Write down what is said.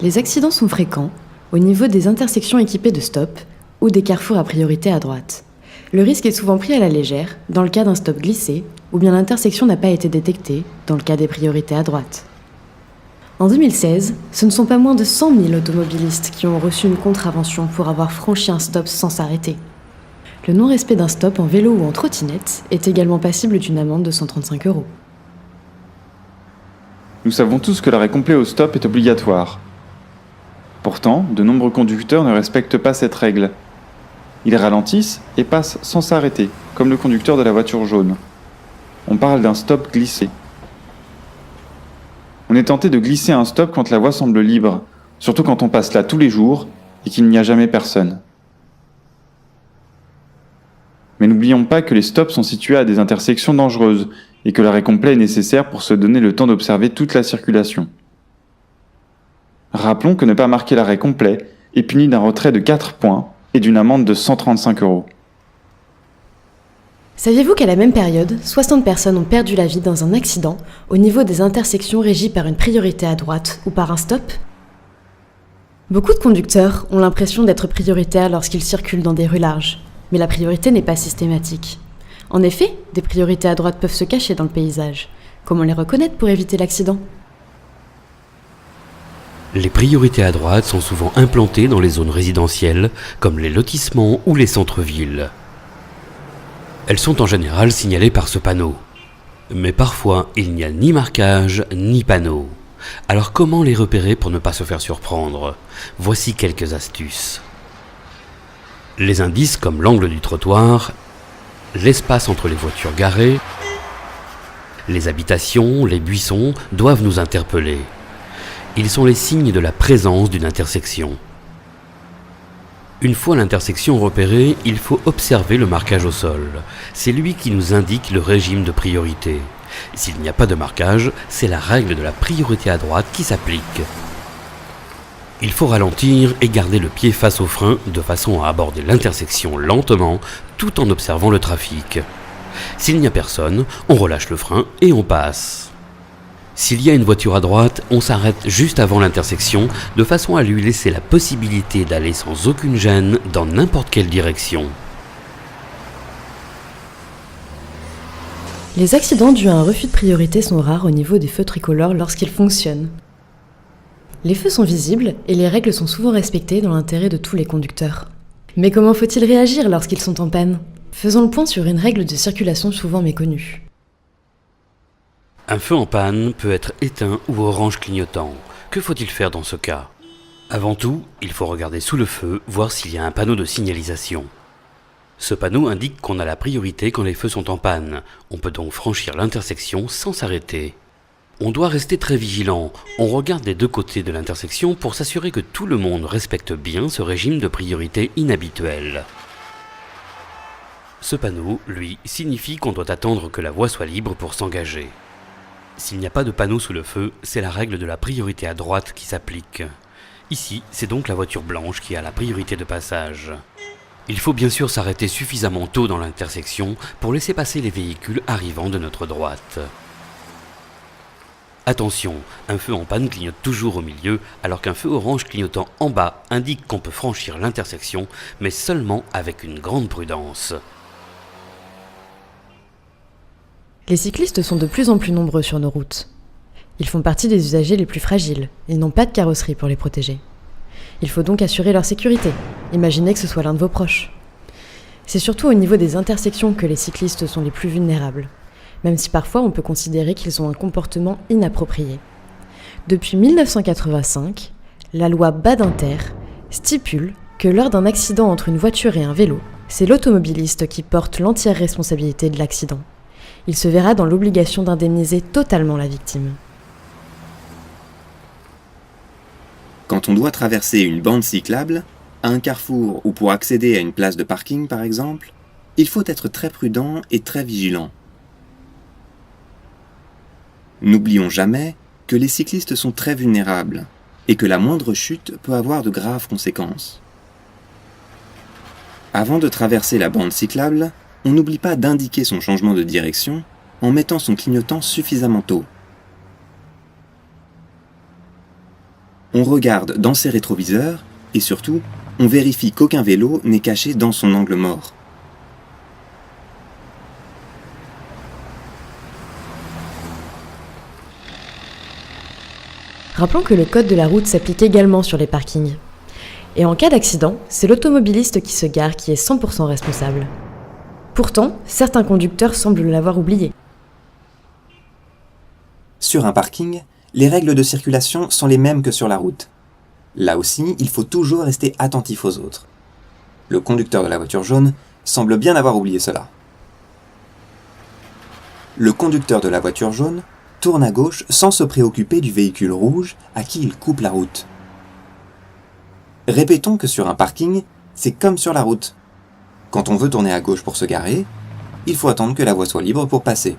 Les accidents sont fréquents au niveau des intersections équipées de stop ou des carrefours à priorité à droite. Le risque est souvent pris à la légère dans le cas d'un stop glissé ou bien l'intersection n'a pas été détectée dans le cas des priorités à droite. En 2016, ce ne sont pas moins de 100 000 automobilistes qui ont reçu une contravention pour avoir franchi un stop sans s'arrêter. Le non-respect d'un stop en vélo ou en trottinette est également passible d'une amende de 135 €. Nous savons tous que l'arrêt complet au stop est obligatoire. Pourtant, de nombreux conducteurs ne respectent pas cette règle. Ils ralentissent et passent sans s'arrêter, comme le conducteur de la voiture jaune. On parle d'un stop glissé. On est tenté de glisser un stop quand la voie semble libre, surtout quand on passe là tous les jours et qu'il n'y a jamais personne. Mais n'oublions pas que les stops sont situés à des intersections dangereuses et que l'arrêt complet est nécessaire pour se donner le temps d'observer toute la circulation. Rappelons que ne pas marquer l'arrêt complet est puni d'un retrait de 4 points et d'une amende de 135 €. Saviez-vous qu'à la même période, 60 personnes ont perdu la vie dans un accident au niveau des intersections régies par une priorité à droite ou par un stop ? Beaucoup de conducteurs ont l'impression d'être prioritaires lorsqu'ils circulent dans des rues larges, mais la priorité n'est pas systématique. En effet, des priorités à droite peuvent se cacher dans le paysage. Comment les reconnaître pour éviter l'accident ? Les priorités à droite sont souvent implantées dans les zones résidentielles, comme les lotissements ou les centres-villes. Elles sont en général signalées par ce panneau. Mais parfois, il n'y a ni marquage, ni panneau. Alors comment les repérer pour ne pas se faire surprendre ? Voici quelques astuces. Les indices comme l'angle du trottoir, l'espace entre les voitures garées, les habitations, les buissons doivent nous interpeller. Ils sont les signes de la présence d'une intersection. Une fois l'intersection repérée, il faut observer le marquage au sol. C'est lui qui nous indique le régime de priorité. S'il n'y a pas de marquage, c'est la règle de la priorité à droite qui s'applique. Il faut ralentir et garder le pied face au frein de façon à aborder l'intersection lentement tout en observant le trafic. S'il n'y a personne, on relâche le frein et on passe. S'il y a une voiture à droite, on s'arrête juste avant l'intersection de façon à lui laisser la possibilité d'aller sans aucune gêne dans n'importe quelle direction. Les accidents dus à un refus de priorité sont rares au niveau des feux tricolores lorsqu'ils fonctionnent. Les feux sont visibles et les règles sont souvent respectées dans l'intérêt de tous les conducteurs. Mais comment faut-il réagir lorsqu'ils sont en panne ? Faisons le point sur une règle de circulation souvent méconnue. Un feu en panne peut être éteint ou orange clignotant. Que faut-il faire dans ce cas ? Avant tout, il faut regarder sous le feu, voir s'il y a un panneau de signalisation. Ce panneau indique qu'on a la priorité quand les feux sont en panne. On peut donc franchir l'intersection sans s'arrêter. On doit rester très vigilant. On regarde des deux côtés de l'intersection pour s'assurer que tout le monde respecte bien ce régime de priorité inhabituel. Ce panneau, lui, signifie qu'on doit attendre que la voie soit libre pour s'engager. S'il n'y a pas de panneau sous le feu, c'est la règle de la priorité à droite qui s'applique. Ici, c'est donc la voiture blanche qui a la priorité de passage. Il faut bien sûr s'arrêter suffisamment tôt dans l'intersection pour laisser passer les véhicules arrivant de notre droite. Attention, un feu en panne clignote toujours au milieu, alors qu'un feu orange clignotant en bas indique qu'on peut franchir l'intersection, mais seulement avec une grande prudence. Les cyclistes sont de plus en plus nombreux sur nos routes. Ils font partie des usagers les plus fragiles. Ils n'ont pas de carrosserie pour les protéger. Il faut donc assurer leur sécurité. Imaginez que ce soit l'un de vos proches. C'est surtout au niveau des intersections que les cyclistes sont les plus vulnérables, même si parfois on peut considérer qu'ils ont un comportement inapproprié. Depuis 1985, la loi Badinter stipule que lors d'un accident entre une voiture et un vélo, c'est l'automobiliste qui porte l'entière responsabilité de l'accident. Il se verra dans l'obligation d'indemniser totalement la victime. Quand on doit traverser une bande cyclable, à un carrefour ou pour accéder à une place de parking par exemple, il faut être très prudent et très vigilant. N'oublions jamais que les cyclistes sont très vulnérables et que la moindre chute peut avoir de graves conséquences. Avant de traverser la bande cyclable, on n'oublie pas d'indiquer son changement de direction en mettant son clignotant suffisamment tôt. On regarde dans ses rétroviseurs et surtout, on vérifie qu'aucun vélo n'est caché dans son angle mort. Rappelons que le code de la route s'applique également sur les parkings. Et en cas d'accident, c'est l'automobiliste qui se gare qui est 100% responsable. Pourtant, certains conducteurs semblent l'avoir oublié. Sur un parking, les règles de circulation sont les mêmes que sur la route. Là aussi, il faut toujours rester attentif aux autres. Le conducteur de la voiture jaune semble bien avoir oublié cela. Le conducteur de la voiture jaune tourne à gauche sans se préoccuper du véhicule rouge à qui il coupe la route. Répétons que sur un parking, c'est comme sur la route. Quand on veut tourner à gauche pour se garer, il faut attendre que la voie soit libre pour passer.